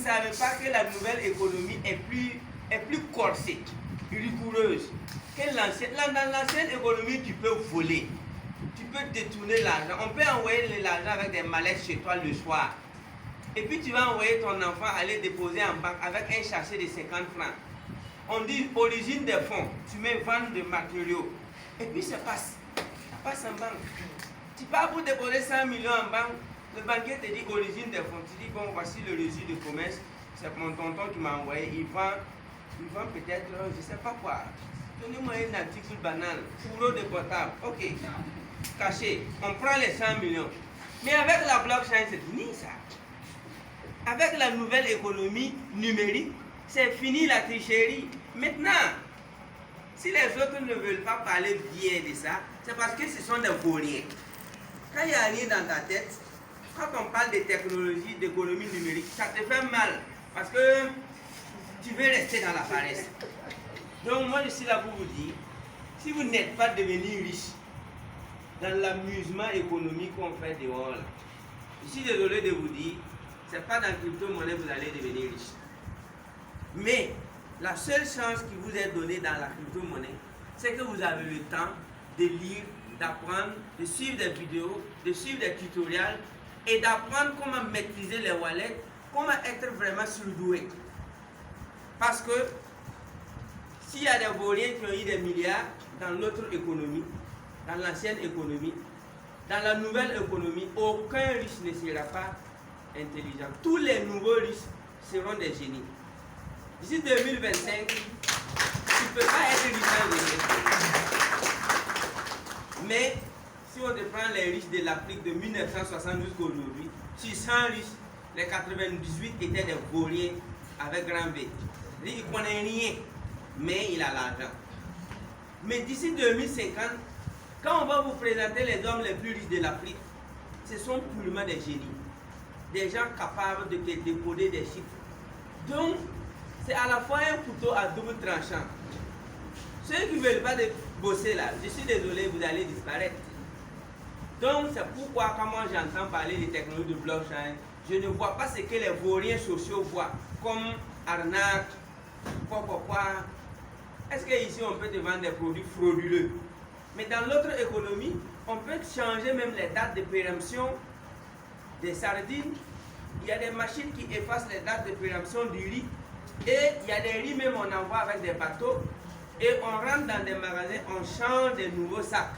savez pas que la nouvelle économie est plus corsée, rigoureuse que l'ancienne. Dans l'ancienne économie, tu peux voler, tu peux détourner l'argent. On peut envoyer l'argent avec des mallettes chez toi le soir. Et puis tu vas envoyer ton enfant aller déposer en banque avec un sachet de 50 francs. On dit origine des fonds, tu mets vente de matériaux. Et puis ça passe en banque. Tu pars pour déposer 100 millions en banque, le banquier te dit origine des fonds. Tu dis bon, voici le reçu de commerce, c'est mon tonton qui m'a envoyé, il vend peut-être, je ne sais pas quoi. Donnez-moi un article banal, fourreau de portable, ok, caché, on prend les 100 millions. Mais avec la blockchain, c'est fini ça. Avec la nouvelle économie numérique, c'est fini la tricherie. Maintenant, si les autres ne veulent pas parler bien de ça, c'est parce que ce sont des vauriens. Quand il n'y a rien dans ta tête, quand on parle de technologie, d'économie numérique, ça te fait mal. Parce que tu veux rester dans la paresse. Donc moi je suis là pour vous dire, si vous n'êtes pas devenu riche dans l'amusement économique qu'on fait dehors, là, je suis désolé de vous dire, c'est pas dans la crypto-monnaie que vous allez devenir riche. Mais la seule chance qui vous est donnée dans la crypto-monnaie, c'est que vous avez le temps de lire, d'apprendre, de suivre des vidéos, de suivre des tutoriels et d'apprendre comment maîtriser les wallets, comment être vraiment surdoué. Parce que s'il y a des vauriens qui ont eu des milliards dans l'autre économie, dans l'ancienne économie, dans la nouvelle économie, aucun riche ne sera pas intelligent. Tous les nouveaux riches seront des génies. D'ici 2025, tu ne peux pas être riche. Mais si on te prend les riches de l'Afrique de 1960 jusqu'à aujourd'hui, sur 100 riches, les 98 étaient des vauriens avec grand V. Il ne connaît rien, mais il a l'argent. Mais d'ici 2050, quand on va vous présenter les hommes les plus riches de l'Afrique, ce sont purement des génies. Des gens capables de te décoder des chiffres. Donc, c'est à la fois un couteau à double tranchant. Ceux qui ne veulent pas bosser là, je suis désolé, vous allez disparaître. Donc, c'est pourquoi quand moi j'entends parler des technologies de blockchain, je ne vois pas ce que les vauriens sociaux voient, comme arnaque, quoi. Est-ce qu'ici on peut te vendre des produits frauduleux? Mais dans l'autre économie, on peut changer même les dates de péremption des sardines. Il y a des machines qui effacent les dates de péremption du riz. Et il y a des riz même on envoie avec des bateaux. Et on rentre dans des magasins, on change de nouveaux sacs.